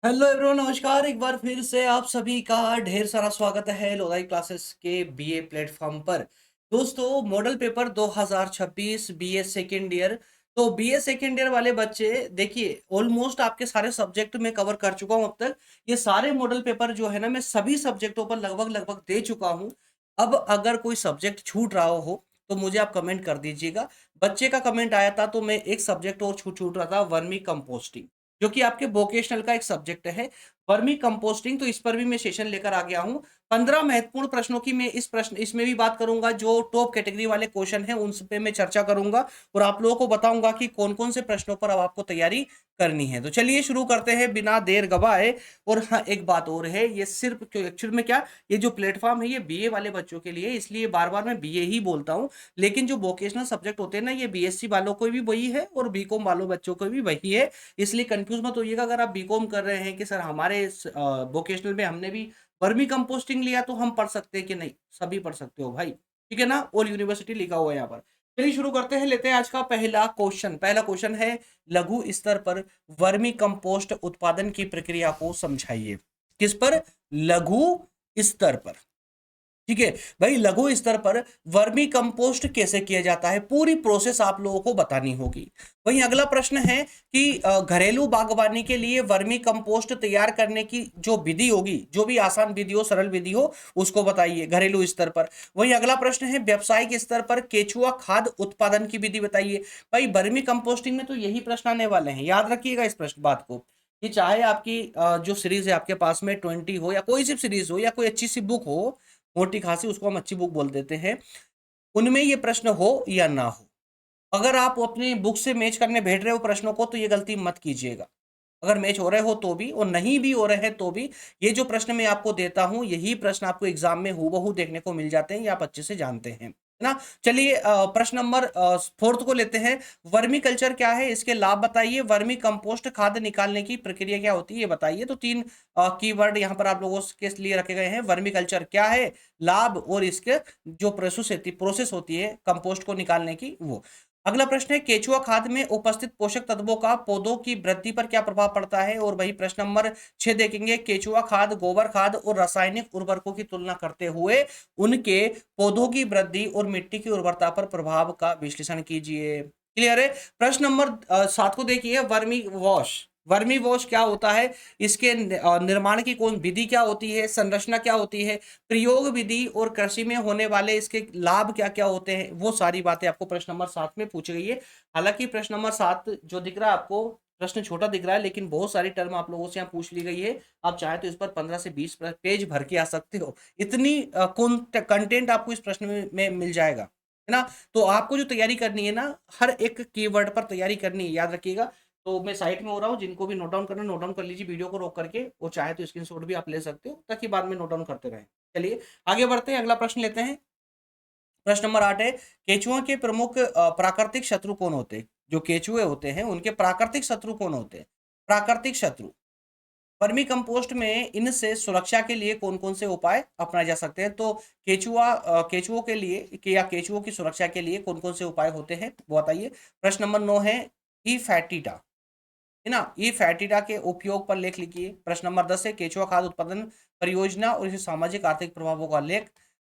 Hello everyone, नमस्कार। एक बार फिर से आप सभी का ढेर सारा स्वागत है लोधाई क्लासेस के बीए प्लेटफॉर्म पर। दोस्तों, model paper 2026 BA second year. तो बीए सेकेंड ईयर वाले बच्चे देखिए, ऑलमोस्ट आपके सारे सब्जेक्ट में कवर कर चुका हूं अब तक। ये सारे मॉडल पेपर जो है ना, मैं सभी सब्जेक्टों पर लगभग लगभग दे चुका हूं। अब अगर कोई सब्जेक्ट छूट रहा हो तो मुझे आप कमेंट कर दीजिएगा। बच्चे का कमेंट आया था तो मैं एक सब्जेक्ट और छूट छूट रहा था, वर्मी कंपोस्टिंग, जो कि आपके वोकेशनल का एक सब्जेक्ट है। वर्मी कंपोस्टिंग, तो इस पर भी मैं सेशन लेकर आ गया हूं। 15 महत्वपूर्ण प्रश्नों की मैं इसमें भी बात करूंगा। जो टॉप कैटेगरी वाले क्वेश्चन हैं उन पे मैं चर्चा करूंगा और आप लोगों को बताऊंगा कि कौन कौन से प्रश्नों पर अब आपको तैयारी करनी है। तो चलिए शुरू करते हैं बिना देर गवाए। और हाँ, एक बात और है, ये सिर्फ एक्चुअल में क्या, ये जो प्लेटफॉर्म है ये बीए वाले बच्चों के लिए, इसलिए बार बार मैं बीए ही बोलता हूँ। लेकिन जो वोकेशनल सब्जेक्ट होते हैं ना, ये बीएससी वालों को भी वही है और बीकॉम वालों बच्चों को भी वही है। इसलिए कंफ्यूज मत होइएगा। अगर आप बीकॉम कर रहे हैं कि सर हमारे वोकेशनल में हमने भी वर्मी कंपोस्टिंग लिया तो हम पढ़ सकते हैं कि नहीं, सभी पढ़ सकते हो भाई। ठीक है ना, ऑल यूनिवर्सिटी लिखा हुआ है यहाँ पर। चलिए शुरू करते हैं, लेते हैं आज का पहला क्वेश्चन। पहला क्वेश्चन है, लघु स्तर पर वर्मी कंपोस्ट उत्पादन की प्रक्रिया को समझाइए। किस पर? लघु स्तर पर। ठीक है भाई, लघु स्तर पर वर्मी कंपोस्ट कैसे किया जाता है, पूरी प्रोसेस आप लोगों को बतानी होगी। वहीं अगला प्रश्न है कि घरेलू बागवानी के लिए वर्मी कंपोस्ट तैयार करने की जो विधि होगी, जो भी आसान विधि हो, सरल विधि हो, उसको बताइए घरेलू स्तर पर। वहीं अगला प्रश्न है, व्यावसायिक स्तर पर केचुआ खाद उत्पादन की विधि बताइए। भाई, वर्मी कंपोस्टिंग में तो यही प्रश्न आने वाले हैं, याद रखिएगा इस प्रश्न बात को। कि चाहे आपकी जो सीरीज है आपके पास में 20 हो या कोई सी सीरीज हो या कोई अच्छी सी बुक हो, मोटी खासी, उसको हम अच्छी बुक बोल देते हैं, उनमें ये प्रश्न हो या ना हो, अगर आप अपनी बुक से मैच करने बैठ रहे हो प्रश्नों को तो ये गलती मत कीजिएगा। अगर मैच हो रहे हो तो भी और नहीं भी हो रहे हैं तो भी, ये जो प्रश्न मैं आपको देता हूं यही प्रश्न आपको एग्जाम में हूबहू देखने को मिल जाते हैं, ये आप अच्छे से जानते हैं, है ना। चलिए प्रश्न नंबर फोर्थ को लेते हैं। वर्मी कल्चर क्या है, इसके लाभ बताइए। वर्मी कंपोस्ट खाद निकालने की प्रक्रिया क्या होती है ये बताइए। तो तीन कीवर्ड यहाँ पर आप लोगों के लिए रखे गए हैं। वर्मी कल्चर क्या है, लाभ, और इसके जो प्रोसेस होती है कंपोस्ट को निकालने की, वो। अगला प्रश्न है, केचुआ खाद में उपस्थित पोषक तत्वों का पौधों की वृद्धि पर क्या प्रभाव पड़ता है। और वही प्रश्न नंबर 6 देखेंगे, केचुआ खाद, गोबर खाद और रासायनिक उर्वरकों की तुलना करते हुए उनके पौधों की वृद्धि और मिट्टी की उर्वरता पर प्रभाव का विश्लेषण कीजिए। क्लियर है। प्रश्न नंबर 7 को देखिए, वर्मी वॉश। वर्मी वॉश क्या होता है, इसके निर्माण की कौन विधि क्या होती है, संरचना क्या होती है, प्रयोग विधि और कृषि में होने वाले इसके लाभ क्या क्या होते हैं, वो सारी बातें आपको प्रश्न नंबर 7 में पूछी गई है। हालांकि प्रश्न नंबर 7 जो दिख रहा है आपको, प्रश्न छोटा दिख रहा है, लेकिन बहुत सारी टर्म आप लोगों से यहाँ पूछ ली गई है। आप चाहे तो इस पर 15 से 20 पेज भर के आ सकते हो, इतनी कंटेंट आपको इस प्रश्न में मिल जाएगा, है ना। तो आपको जो तैयारी करनी है ना, हर एक कीवर्ड पर तैयारी करनी है, याद रखिएगा। तो मैं साइट में हो रहा हूँ, जिनको भी नोट डाउन करना नोट डाउन कर लीजिए वीडियो को रोक करके, और चाहे तो स्क्रीनशॉट भी आप ले सकते हो ताकि बाद में नोट डाउन करते रहें। चलिए आगे बढ़ते हैं, अगला प्रश्न लेते हैं। प्रश्न नंबर 8 है, केचुआ के प्रमुख प्राकृतिक शत्रु कौन होते हैं। जो केचुए होते हैं उनके प्राकृतिक शत्रु कौन होते हैं। प्राकृतिक शत्रु, वर्मी कंपोस्ट में इनसे सुरक्षा के लिए कौन कौन से उपाय अपनाए जा सकते हैं। तो केचुओं के लिए या केचुओं की सुरक्षा के लिए कौन कौन से उपाय होते हैं वो बताइए। प्रश्न नंबर 9 है, ई फैटिटा, है ना, ई फैटिटा के उपयोग पर लेख लिखिए। प्रश्न नंबर 10 है, केचुआ खाद उत्पादन परियोजना और इसके सामाजिक आर्थिक प्रभावों का लेख।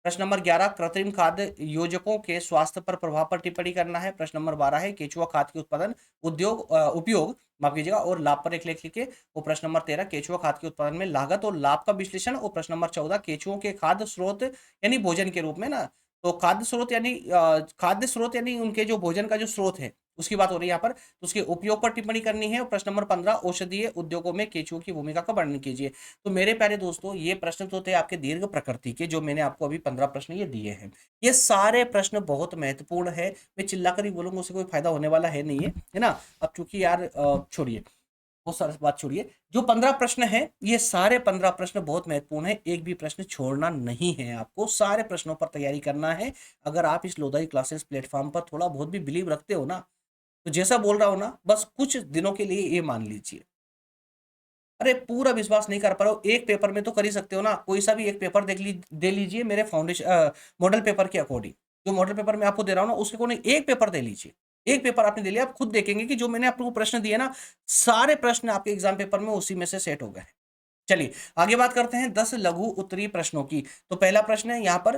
प्रश्न नंबर 11, कृत्रिम खाद योजकों के स्वास्थ्य पर प्रभाव पर टिप्पणी करना है। प्रश्न नंबर 12 है, केचुआ खाद के उत्पादन उपयोग, माफ कीजिएगा, और लाभ पर एक लेख लिखिए। और प्रश्न नंबर 13, केचुआ खाद के उत्पादन में लागत और लाभ का विश्लेषण। और प्रश्न नंबर 14, केचुओं के खाद्य स्रोत यानी भोजन के रूप में ना, तो खाद्य स्रोत यानी उनके जो भोजन का जो स्रोत है उसकी बात हो रही है यहाँ पर, तो उसके उपयोग पर टिप्पणी करनी है। और प्रश्न नंबर 15, औषधीय उद्योगों में केचुओं की भूमिका का वर्णन कीजिए। तो मेरे प्यारे दोस्तों, ये प्रश्न तो थे आपके दीर्घ प्रकृति के, जो मैंने आपको अभी 15 प्रश्न ये दिए हैं। ये सारे प्रश्न बहुत महत्वपूर्ण है। मैं चिल्लाकर ही बोलूंगा, उससे कोई फायदा होने वाला है नहीं है ना। अब चूंकि यार छोड़िए, वो सारी बात छोड़िए। जो 15 प्रश्न है, ये सारे 15 प्रश्न बहुत महत्वपूर्ण है, एक भी प्रश्न छोड़ना नहीं है, आपको सारे प्रश्नों पर तैयारी करना है। अगर आप इस लोधाई क्लासेस प्लेटफॉर्म पर थोड़ा बहुत भी बिलीव रखते हो ना, तो जैसा बोल रहा हूं ना, बस कुछ दिनों के लिए ये मान लीजिए। अरे पूरा विश्वास नहीं कर पा रहे हो, एक पेपर में तो कर ही सकते हो ना, कोई सा भी एक पेपर दे लीजिए मेरे फाउंडेशन मॉडल पेपर के अकॉर्डिंग। जो मॉडल पेपर मैं आपको दे रहा हूँ ना, उसके अकॉर्डिंग एक पेपर दे लीजिए। एक पेपर आपने दे लिया, आप खुद देखेंगे कि जो मैंने आपको प्रश्न दिए ना, सारे प्रश्न आपके एग्जाम पेपर में उसी में से सेट हो गए। चलिए आगे बात करते हैं 10 लघु उत्तरीय प्रश्नों की। तो पहला प्रश्न है यहाँ पर,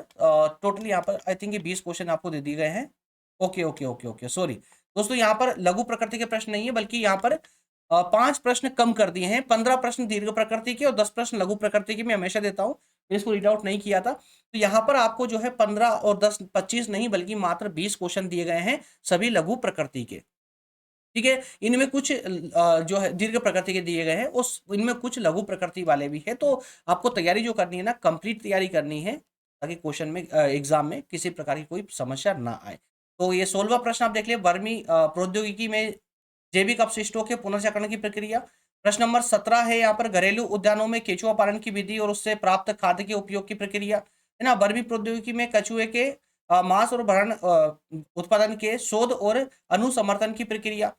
टोटल यहाँ पर आई थिंक ये 20 क्वेश्चन आपको दे दिए गए हैं। Okay okay okay okay, sorry दोस्तों, यहाँ पर लघु प्रकृति के प्रश्न नहीं है, बल्कि यहाँ पर 5 प्रश्न कम कर दिए हैं। 15 प्रश्न दीर्घ प्रकृति के और 10 प्रश्न लघु प्रकृति के, मैं हमेशा देता हूँ, इसको रीड आउट नहीं किया था। तो यहाँ पर आपको जो है 15 और 10 25 नहीं, बल्कि मात्र 20 क्वेश्चन दिए गए हैं, सभी लघु प्रकृति के। ठीक है, इनमें कुछ जो है दीर्घ प्रकृति के दिए गए हैं, उस इनमें कुछ लघु प्रकृति वाले भी है। तो आपको तैयारी जो करनी है ना, कंप्लीट तैयारी करनी है, ताकि क्वेश्चन में एग्जाम में किसी प्रकार की कोई समस्या ना आए। तो ये 16वां प्रश्न आप देख लिया, वर्मी प्रौद्योगिकी में जैविक अपशिष्टों के पुनर्चक्रण की प्रक्रिया। प्रश्न नंबर 17 है यहाँ पर, घरेलू उद्यानों में केचुआ पालन की विधि और उससे प्राप्त खाद्य के उपयोग की प्रक्रिया, है ना। वर्मी प्रौद्योगिकी में कछुए के मांस और भरण उत्पादन के शोध और अनुसमर्थन की प्रक्रिया।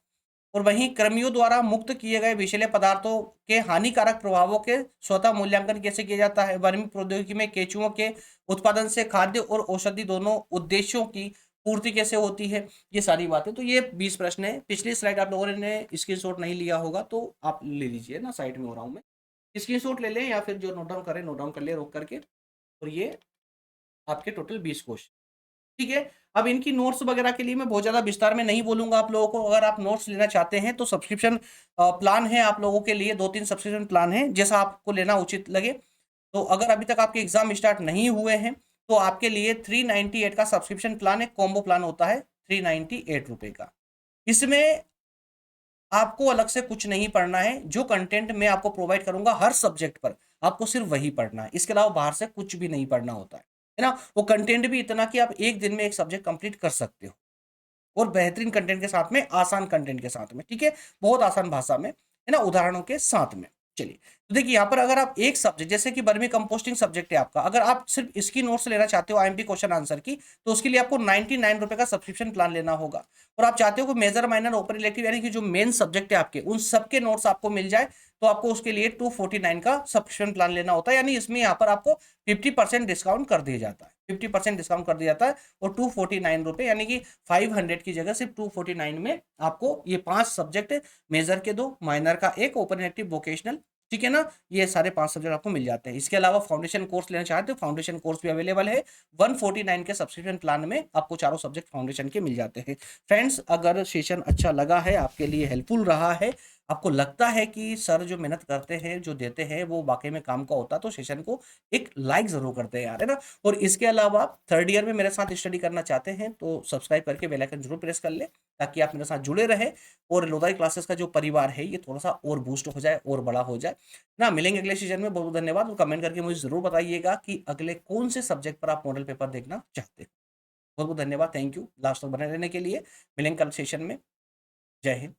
और वहीं कर्मियों द्वारा मुक्त किए गए विषैले पदार्थों के हानिकारक प्रभावों के स्वतः मूल्यांकन कैसे किया जाता है। वर्मी प्रौद्योगिकी में केंचुओं के उत्पादन से खाद्य और औषधि दोनों उद्देश्यों की पूर्ति कैसे होती है। ये सारी बातें, तो ये 20 प्रश्न है। पिछली स्लाइड आप लोगों ने स्क्रीनशॉट नहीं लिया होगा तो आप ले लीजिए ना, साइड में हो रहा हूँ मैं, स्क्रीनशॉट ले लें, या फिर जो नोट डाउन करें नोट डाउन कर ले रोक करके। और ये आपके टोटल 20 क्वेश्चन, ठीक है। अब इनकी नोट्स वगैरह के लिए मैं बहुत ज़्यादा विस्तार में नहीं बोलूँगा आप लोगों को। अगर आप नोट्स लेना चाहते हैं तो सब्सक्रिप्शन प्लान है आप लोगों के लिए, 2-3 सब्सक्रिप्शन प्लान है, जैसा आपको लेना उचित लगे। तो अगर अभी तक आपके एग्जाम स्टार्ट नहीं हुए हैं तो आपके लिए 398 का सब्सक्रिप्शन प्लान, एक कॉम्बो प्लान होता है 398 रुपए का। इसमें आपको अलग से कुछ नहीं पढ़ना है, जो कंटेंट मैं आपको प्रोवाइड करूंगा हर सब्जेक्ट पर, आपको सिर्फ वही पढ़ना है। इसके अलावा बाहर से कुछ भी नहीं पढ़ना होता है ना। वो कंटेंट भी इतना कि आप एक दिन में एक सब्जेक्ट कंप्लीट कर सकते हो, और बेहतरीन कंटेंट के साथ में, आसान कंटेंट के साथ में, ठीक है, बहुत आसान भाषा में, है ना, उदाहरणों के साथ में। चलिए, तो देखिए यहाँ पर अगर आप एक सब्जेक्ट, जैसे कि वर्मी कंपोस्टिंग सब्जेक्ट है आपका, अगर आप सिर्फ इसकी नोट्स लेना चाहते हो आईएमपी क्वेश्चन आंसर की, तो उसके लिए आपको 99 रुपए का सब्सक्रिप्शन प्लान लेना होगा। और आप चाहते हो कि मेजर माइनर ओपन इलेक्टिव यानी कि जो मेन सब्जेक्ट है आपके, उन सबके नोट्स आपको मिल जाए, तो आपको उसके लिए 249 का सब्सक्रिप्शन प्लान लेना होता है। यानी इसमें यहाँ पर आपको 50% डिस्काउंट कर दिया जाता है, 50% डिस्काउंट कर दिया जाता है। और 249 रुपए यानी कि 500 की जगह सिर्फ 249 में आपको ये 5 सब्जेक्ट, मेजर के 2, माइनर का 1, ओपन इलेक्टिव, वोकेशनल, ठीक है ना, ये सारे 5 सब्जेक्ट आपको मिल जाते हैं। इसके अलावा फाउंडेशन कोर्स लेना चाहते हो, फाउंडेशन कोर्स भी अवेलेबल है। 149 के सब्सक्रिप्शन प्लान में आपको चारों सब्जेक्ट फाउंडेशन के मिल जाते हैं। फ्रेंड्स, अगर सेशन अच्छा लगा है, आपके लिए हेल्पफुल रहा है, आपको लगता है कि सर जो मेहनत करते हैं, जो देते हैं, वो वाकई में काम का होता है, तो सेशन को एक लाइक जरूर करते हैं यार, है ना। और इसके अलावा आप थर्ड ईयर में मेरे साथ स्टडी करना चाहते हैं तो सब्सक्राइब करके बेल आइकन जरूर प्रेस कर ले, ताकि आप मेरे साथ जुड़े रहे, और लोधाई क्लासेस का जो परिवार है ये थोड़ा सा और बूस्ट हो जाए और बड़ा हो जाए ना। मिलेंगे अगले सीजन में, बहुत बहुत धन्यवाद। और कमेंट करके मुझे जरूर बताइएगा कि अगले कौन से सब्जेक्ट पर आप मॉडल पेपर देखना चाहते हैं। बहुत बहुत धन्यवाद, थैंक यू लास्ट तक बने रहने के लिए। मिलेंगे कल सेशन में। जय हिंद।